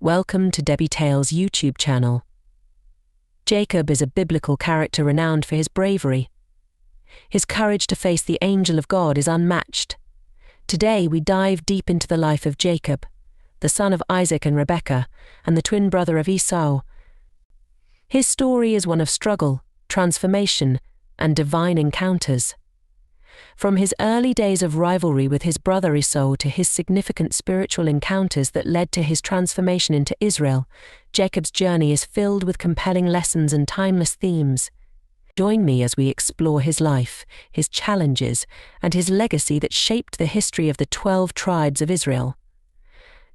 Welcome to Debbie Tales' YouTube channel. Jacob is a biblical character renowned for his bravery. His courage to face the angel of God is unmatched. Today we dive deep into the life of Jacob, the son of Isaac and Rebekah, and the twin brother of Esau. His story is one of struggle, transformation, and divine encounters. From his early days of rivalry with his brother Esau to his significant spiritual encounters that led to his transformation into Israel, Jacob's journey is filled with compelling lessons and timeless themes. Join me as we explore his life, his challenges, and his legacy that shaped the history of the 12 tribes of Israel.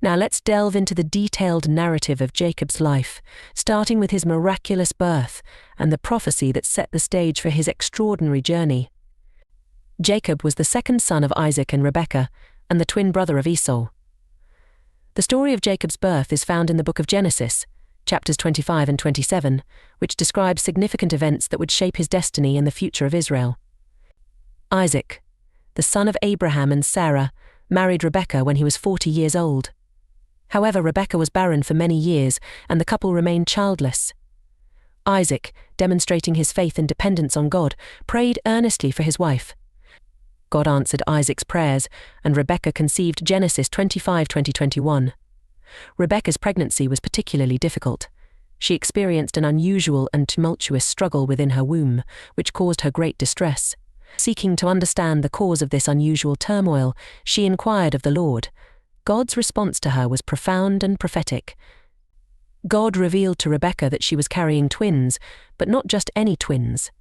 Now let's delve into the detailed narrative of Jacob's life, starting with his miraculous birth and the prophecy that set the stage for his extraordinary journey. Jacob was the second son of Isaac and Rebekah, and the twin brother of Esau. The story of Jacob's birth is found in the book of Genesis, chapters 25 and 27, which describes significant events that would shape his destiny and the future of Israel. Isaac, the son of Abraham and Sarah, married Rebekah when he was 40 years old. However, Rebekah was barren for many years, and the couple remained childless. Isaac, demonstrating his faith and dependence on God, prayed earnestly for his wife. God answered Isaac's prayers, and Rebekah conceived. Genesis 25:20-21. Rebekah's pregnancy was particularly difficult. She experienced an unusual and tumultuous struggle within her womb, which caused her great distress. Seeking to understand the cause of this unusual turmoil, she inquired of the Lord. God's response to her was profound and prophetic. God revealed to Rebekah that she was carrying twins, but not just any twins.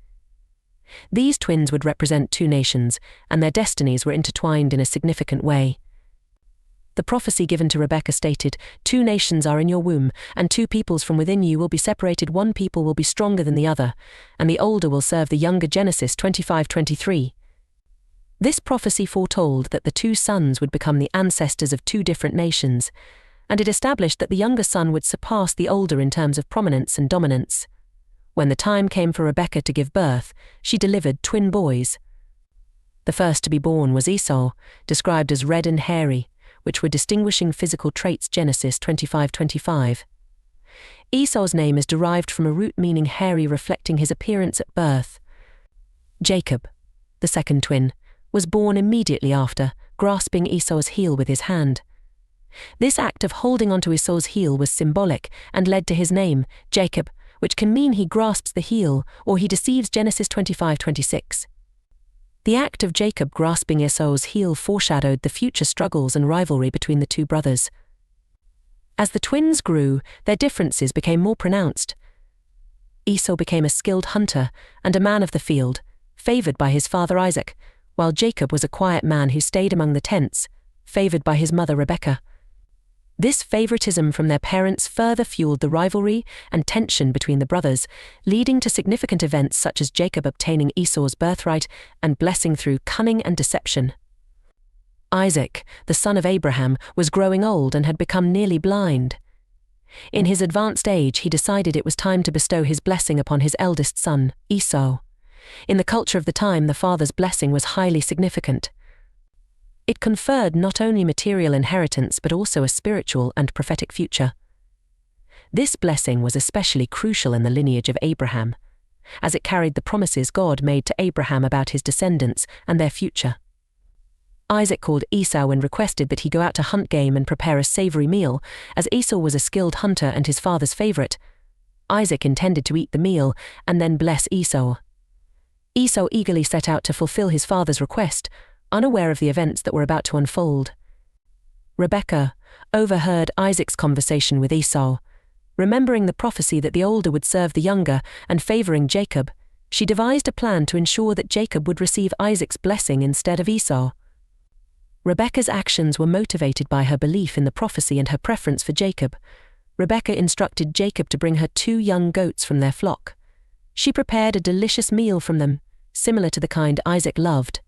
These twins would represent two nations, and their destinies were intertwined in a significant way. The prophecy given to Rebekah stated, "Two nations are in your womb, and two peoples from within you will be separated. One people will be stronger than the other, and the older will serve the younger." Genesis 25:23. This prophecy foretold that the two sons would become the ancestors of two different nations, and it established that the younger son would surpass the older in terms of prominence and dominance. When the time came for Rebekah to give birth, she delivered twin boys. The first to be born was Esau, described as red and hairy, which were distinguishing physical traits. Genesis 25:25. Esau's name is derived from a root meaning hairy, reflecting his appearance at birth. Jacob, the second twin, was born immediately after, grasping Esau's heel with his hand. This act of holding onto Esau's heel was symbolic and led to his name, Jacob, which can mean he grasps the heel or he deceives. Genesis 25:26. The act of Jacob grasping Esau's heel foreshadowed the future struggles and rivalry between the two brothers. As the twins grew, their differences became more pronounced. Esau became a skilled hunter and a man of the field, favored by his father Isaac, while Jacob was a quiet man who stayed among the tents, favored by his mother Rebekah. This favoritism from their parents further fueled the rivalry and tension between the brothers, leading to significant events such as Jacob obtaining Esau's birthright and blessing through cunning and deception. Isaac, the son of Abraham, was growing old and had become nearly blind. In his advanced age, he decided it was time to bestow his blessing upon his eldest son, Esau. In the culture of the time, the father's blessing was highly significant. It conferred not only material inheritance but also a spiritual and prophetic future. This blessing was especially crucial in the lineage of Abraham, as it carried the promises God made to Abraham about his descendants and their future. Isaac called Esau and requested that he go out to hunt game and prepare a savory meal, as Esau was a skilled hunter and his father's favorite. Isaac intended to eat the meal and then bless Esau. Esau eagerly set out to fulfill his father's request, unaware of the events that were about to unfold. Rebekah overheard Isaac's conversation with Esau. Remembering the prophecy that the older would serve the younger and favoring Jacob, she devised a plan to ensure that Jacob would receive Isaac's blessing instead of Esau. Rebekah's actions were motivated by her belief in the prophecy and her preference for Jacob. Rebekah instructed Jacob to bring her 2 young goats from their flock. She prepared a delicious meal from them, similar to the kind Isaac loved.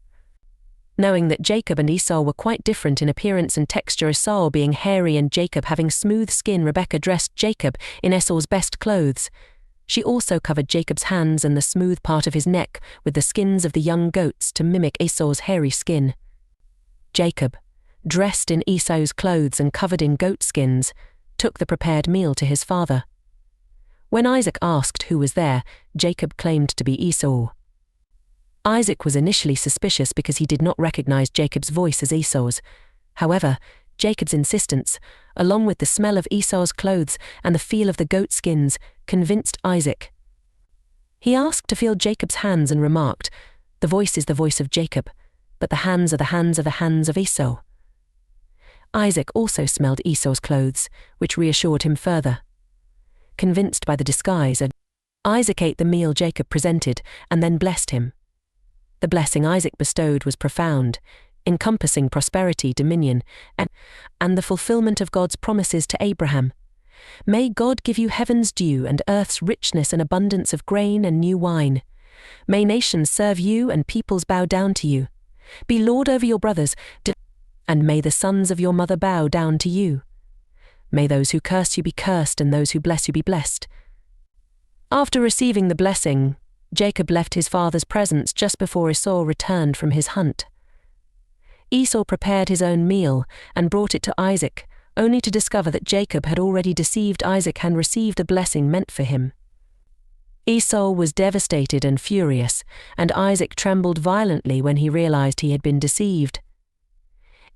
Knowing that Jacob and Esau were quite different in appearance and texture, Esau being hairy and Jacob having smooth skin, Rebekah dressed Jacob in Esau's best clothes. She also covered Jacob's hands and the smooth part of his neck with the skins of the young goats to mimic Esau's hairy skin. Jacob, dressed in Esau's clothes and covered in goat skins, took the prepared meal to his father. When Isaac asked who was there, Jacob claimed to be Esau. Isaac was initially suspicious because he did not recognize Jacob's voice as Esau's. However, Jacob's insistence, along with the smell of Esau's clothes and the feel of the goat skins, convinced Isaac. He asked to feel Jacob's hands and remarked, "The voice is the voice of Jacob, but the hands are the hands of the hands of Esau." Isaac also smelled Esau's clothes, which reassured him further. Convinced by the disguise, Isaac ate the meal Jacob presented and then blessed him. The blessing Isaac bestowed was profound, encompassing prosperity, dominion, and the fulfillment of God's promises to Abraham. "May God give you heaven's dew and earth's richness and abundance of grain and new wine. May nations serve you and peoples bow down to you. Be Lord over your brothers, and may the sons of your mother bow down to you. May those who curse you be cursed and those who bless you be blessed." After receiving the blessing, Jacob left his father's presence just before Esau returned from his hunt. Esau prepared his own meal and brought it to Isaac, only to discover that Jacob had already deceived Isaac and received the blessing meant for him. Esau was devastated and furious, and Isaac trembled violently when he realized he had been deceived.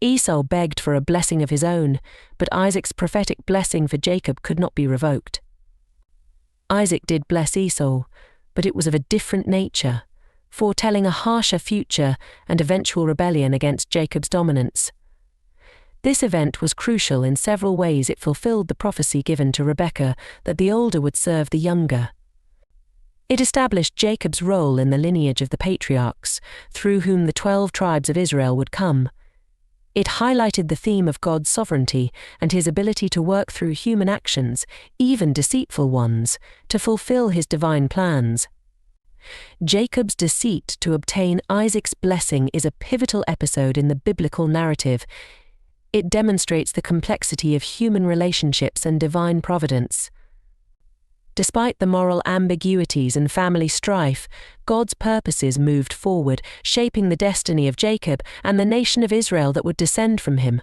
Esau begged for a blessing of his own, but Isaac's prophetic blessing for Jacob could not be revoked. Isaac did bless Esau, but it was of a different nature, foretelling a harsher future and eventual rebellion against Jacob's dominance. This event was crucial in several ways. It fulfilled the prophecy given to Rebekah that the older would serve the younger. It established Jacob's role in the lineage of the patriarchs, through whom the 12 tribes of Israel would come. It highlighted the theme of God's sovereignty and his ability to work through human actions, even deceitful ones, to fulfill his divine plans. Jacob's deceit to obtain Isaac's blessing is a pivotal episode in the biblical narrative. It demonstrates the complexity of human relationships and divine providence. Despite the moral ambiguities and family strife, God's purposes moved forward, shaping the destiny of Jacob and the nation of Israel that would descend from him.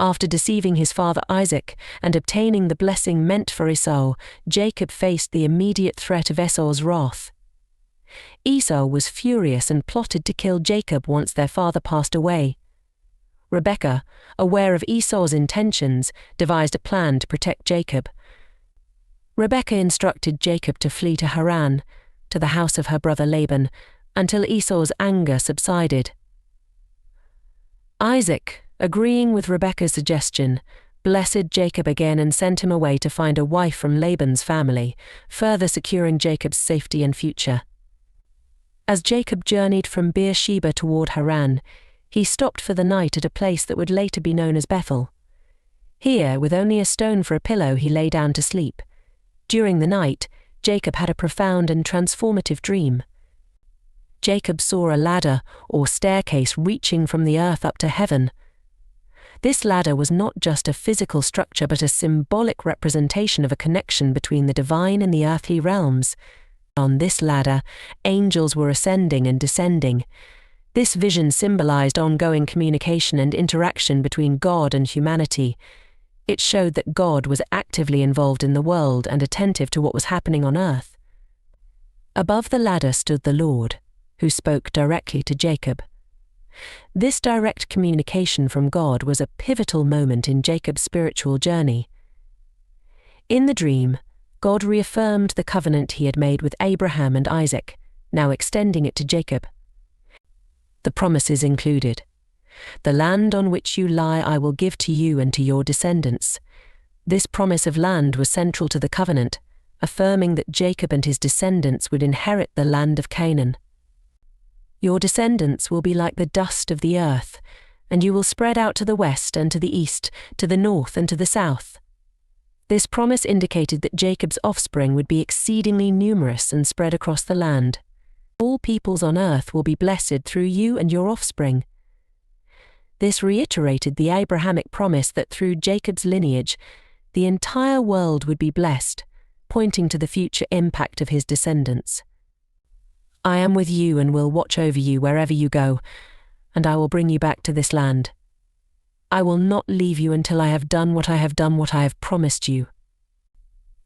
After deceiving his father Isaac and obtaining the blessing meant for Esau, Jacob faced the immediate threat of Esau's wrath. Esau was furious and plotted to kill Jacob once their father passed away. Rebekah, aware of Esau's intentions, devised a plan to protect Jacob. Rebekah instructed Jacob to flee to Haran, to the house of her brother Laban, until Esau's anger subsided. Isaac, agreeing with Rebekah's suggestion, blessed Jacob again and sent him away to find a wife from Laban's family, further securing Jacob's safety and future. As Jacob journeyed from Beersheba toward Haran, he stopped for the night at a place that would later be known as Bethel. Here, with only a stone for a pillow, he lay down to sleep. During the night, Jacob had a profound and transformative dream. Jacob saw a ladder or staircase reaching from the earth up to heaven. This ladder was not just a physical structure but a symbolic representation of a connection between the divine and the earthly realms. On this ladder, angels were ascending and descending. This vision symbolized ongoing communication and interaction between God and humanity. It showed that God was actively involved in the world and attentive to what was happening on earth. Above the ladder stood the Lord, who spoke directly to Jacob. This direct communication from God was a pivotal moment in Jacob's spiritual journey. In the dream, God reaffirmed the covenant he had made with Abraham and Isaac, now extending it to Jacob. The promises included, "The land on which you lie I will give to you and to your descendants." This promise of land was central to the covenant, affirming that Jacob and his descendants would inherit the land of Canaan. "Your descendants will be like the dust of the earth, and you will spread out to the west and to the east, to the north and to the south." This promise indicated that Jacob's offspring would be exceedingly numerous and spread across the land. "All peoples on earth will be blessed through you and your offspring." This reiterated the Abrahamic promise that through Jacob's lineage, the entire world would be blessed, pointing to the future impact of his descendants. "I am with you and will watch over you wherever you go, and I will bring you back to this land." I will not leave you until I have done what I have promised you."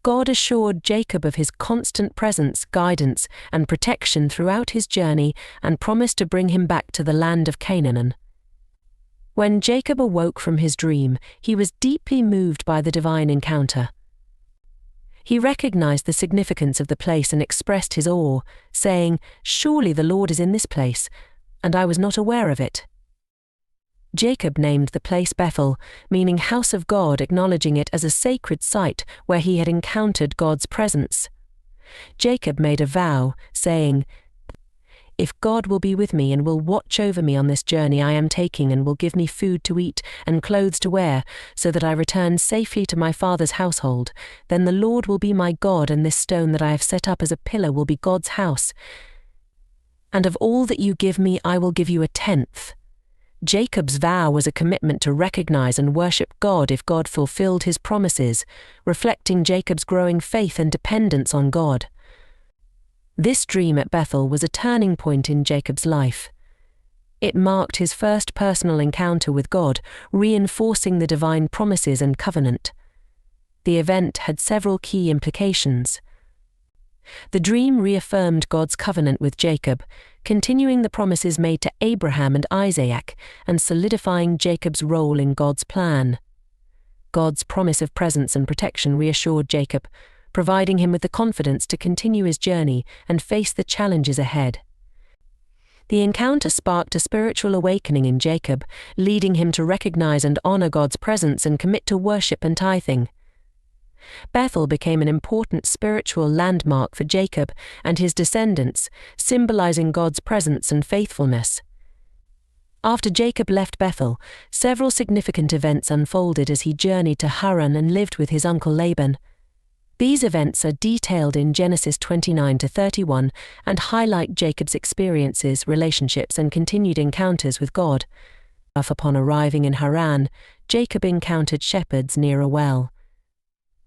God assured Jacob of his constant presence, guidance, and protection throughout his journey and promised to bring him back to the land of Canaan. When Jacob awoke from his dream, he was deeply moved by the divine encounter. He recognized the significance of the place and expressed his awe, saying, "Surely the Lord is in this place, and I was not aware of it." Jacob named the place Bethel, meaning house of God, acknowledging it as a sacred site where he had encountered God's presence. Jacob made a vow, saying, "If God will be with me and will watch over me on this journey I am taking and will give me food to eat and clothes to wear, so that I return safely to my father's household, then the Lord will be my God, and this stone that I have set up as a pillar will be God's house. And of all that you give me I will give you a tenth." Jacob's vow was a commitment to recognize and worship God if God fulfilled his promises, reflecting Jacob's growing faith and dependence on God. This dream at Bethel was a turning point in Jacob's life. It marked his first personal encounter with God, reinforcing the divine promises and covenant. The event had several key implications. The dream reaffirmed God's covenant with Jacob, continuing the promises made to Abraham and Isaac, and solidifying Jacob's role in God's plan. God's promise of presence and protection reassured Jacob, providing him with the confidence to continue his journey and face the challenges ahead. The encounter sparked a spiritual awakening in Jacob, leading him to recognize and honor God's presence and commit to worship and tithing. Bethel became an important spiritual landmark for Jacob and his descendants, symbolizing God's presence and faithfulness. After Jacob left Bethel, several significant events unfolded as he journeyed to Haran and lived with his uncle Laban. These events are detailed in Genesis 29-31 and highlight Jacob's experiences, relationships, and continued encounters with God. Upon arriving in Haran, Jacob encountered shepherds near a well.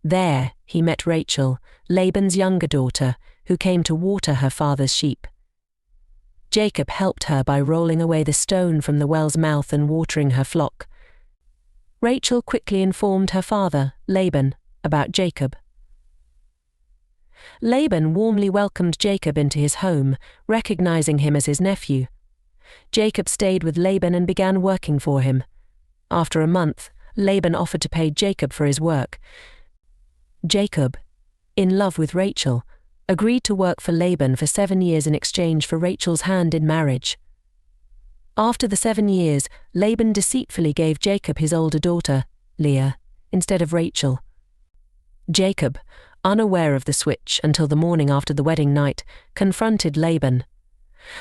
There, he met Rachel, Laban's younger daughter, who came to water her father's sheep. Jacob helped her by rolling away the stone from the well's mouth and watering her flock. Rachel quickly informed her father, Laban, about Jacob. Laban warmly welcomed Jacob into his home, recognizing him as his nephew. Jacob stayed with Laban and began working for him. After a month, Laban offered to pay Jacob for his work. Jacob, in love with Rachel, agreed to work for Laban for 7 years in exchange for Rachel's hand in marriage. After the 7 years, Laban deceitfully gave Jacob his older daughter, Leah, instead of Rachel. Jacob, unaware of the switch until the morning after the wedding night, confronted Laban.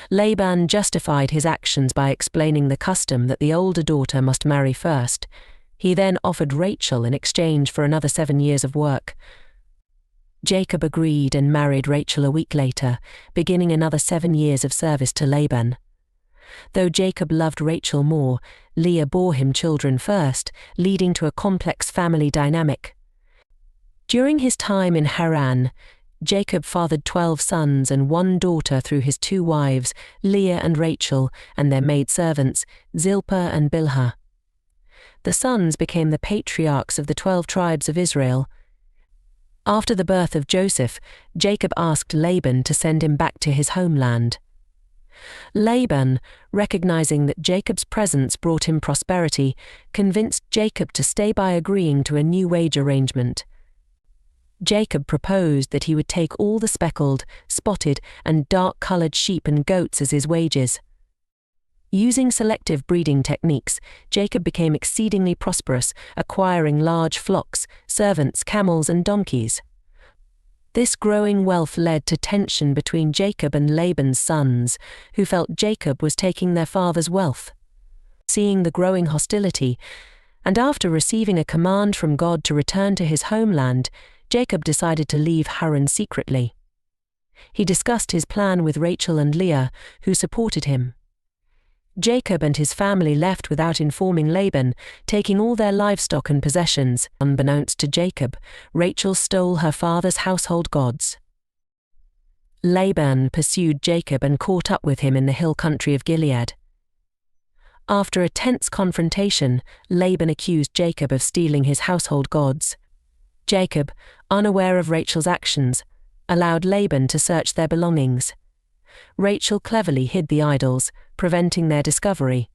Laban justified his actions by explaining the custom that the older daughter must marry first. He then offered Rachel in exchange for another 7 years of work. Jacob agreed and married Rachel a week later, beginning another 7 years of service to Laban. Though Jacob loved Rachel more, Leah bore him children first, leading to a complex family dynamic. During his time in Haran, Jacob fathered 12 sons and 1 daughter through his 2 wives, Leah and Rachel, and their maidservants, Zilpah and Bilhah. The sons became the patriarchs of the 12 tribes of Israel. After the birth of Joseph, Jacob asked Laban to send him back to his homeland. Laban, recognizing that Jacob's presence brought him prosperity, convinced Jacob to stay by agreeing to a new wage arrangement. Jacob proposed that he would take all the speckled, spotted, and dark-colored sheep and goats as his wages. Using selective breeding techniques, Jacob became exceedingly prosperous, acquiring large flocks, servants, camels, and donkeys. This growing wealth led to tension between Jacob and Laban's sons, who felt Jacob was taking their father's wealth. Seeing the growing hostility, and after receiving a command from God to return to his homeland, Jacob decided to leave Haran secretly. He discussed his plan with Rachel and Leah, who supported him. Jacob and his family left without informing Laban, taking all their livestock and possessions. Unbeknownst to Jacob, Rachel stole her father's household gods. Laban pursued Jacob and caught up with him in the hill country of Gilead. After a tense confrontation, Laban accused Jacob of stealing his household gods. Jacob, unaware of Rachel's actions, allowed Laban to search their belongings. Rachel cleverly hid the idols, preventing their discovery.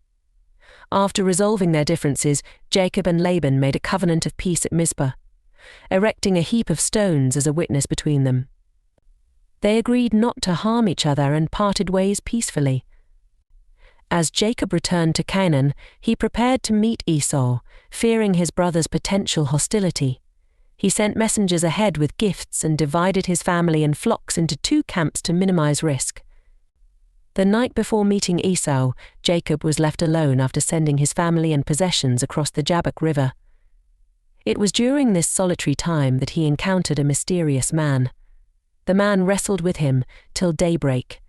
After resolving their differences, Jacob and Laban made a covenant of peace at Mizpah, erecting a heap of stones as a witness between them. They agreed not to harm each other and parted ways peacefully. As Jacob returned to Canaan, he prepared to meet Esau, fearing his brother's potential hostility. He sent messengers ahead with gifts and divided his family and flocks into 2 camps to minimize risk. The night before meeting Esau, Jacob was left alone after sending his family and possessions across the Jabbok River. It was during this solitary time that he encountered a mysterious man. The man wrestled with him till daybreak.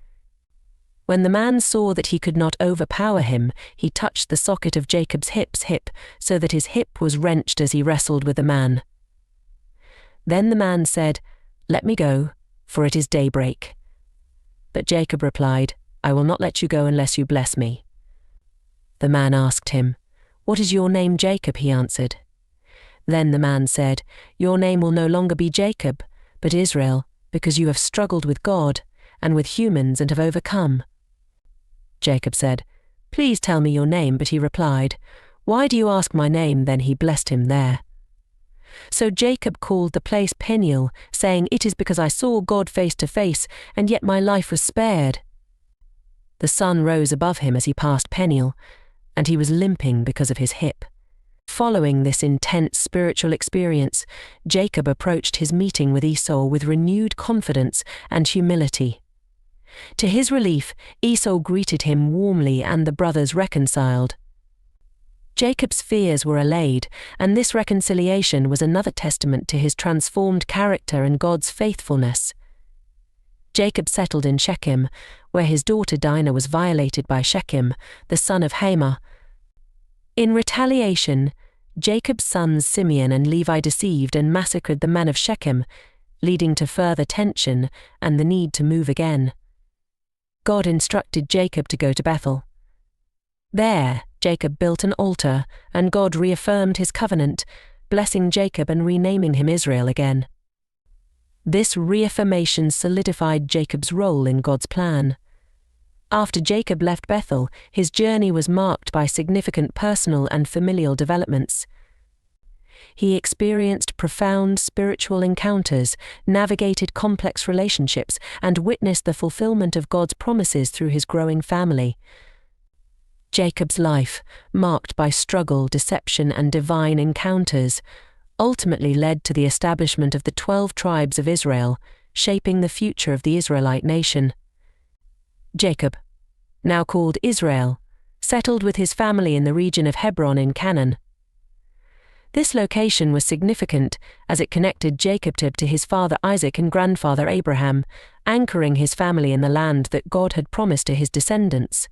When the man saw that he could not overpower him, he touched the socket of Jacob's hip so that his hip was wrenched as he wrestled with the man. Then the man said, "Let me go, for it is daybreak." But Jacob replied, "I will not let you go unless you bless me." The man asked him, "What is your name, Jacob?" He answered. Then the man said, "Your name will no longer be Jacob, but Israel, because you have struggled with God and with humans and have overcome." Jacob said, "Please tell me your name," but he replied, "Why do you ask my name?" Then he blessed him there. So Jacob called the place Peniel, saying, "It is because I saw God face to face, and yet my life was spared." The sun rose above him as he passed Peniel, and he was limping because of his hip. Following this intense spiritual experience, Jacob approached his meeting with Esau with renewed confidence and humility. To his relief, Esau greeted him warmly and the brothers reconciled. Jacob's fears were allayed, and this reconciliation was another testament to his transformed character and God's faithfulness. Jacob settled in Shechem, where his daughter Dinah was violated by Shechem, the son of Hamor. In retaliation, Jacob's sons Simeon and Levi deceived and massacred the men of Shechem, leading to further tension and the need to move again. God instructed Jacob to go to Bethel. There, Jacob built an altar, and God reaffirmed his covenant, blessing Jacob and renaming him Israel again. This reaffirmation solidified Jacob's role in God's plan. After Jacob left Bethel, his journey was marked by significant personal and familial developments. He experienced profound spiritual encounters, navigated complex relationships, and witnessed the fulfillment of God's promises through his growing family. Jacob's life, marked by struggle, deception, and divine encounters, ultimately led to the establishment of the 12 tribes of Israel, shaping the future of the Israelite nation. Jacob, now called Israel, settled with his family in the region of Hebron in Canaan. This location was significant as it connected Jacob to his father Isaac and grandfather Abraham, anchoring his family in the land that God had promised to his descendants.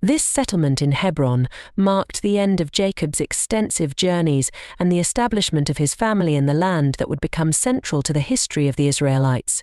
This settlement in Hebron marked the end of Jacob's extensive journeys and the establishment of his family in the land that would become central to the history of the Israelites.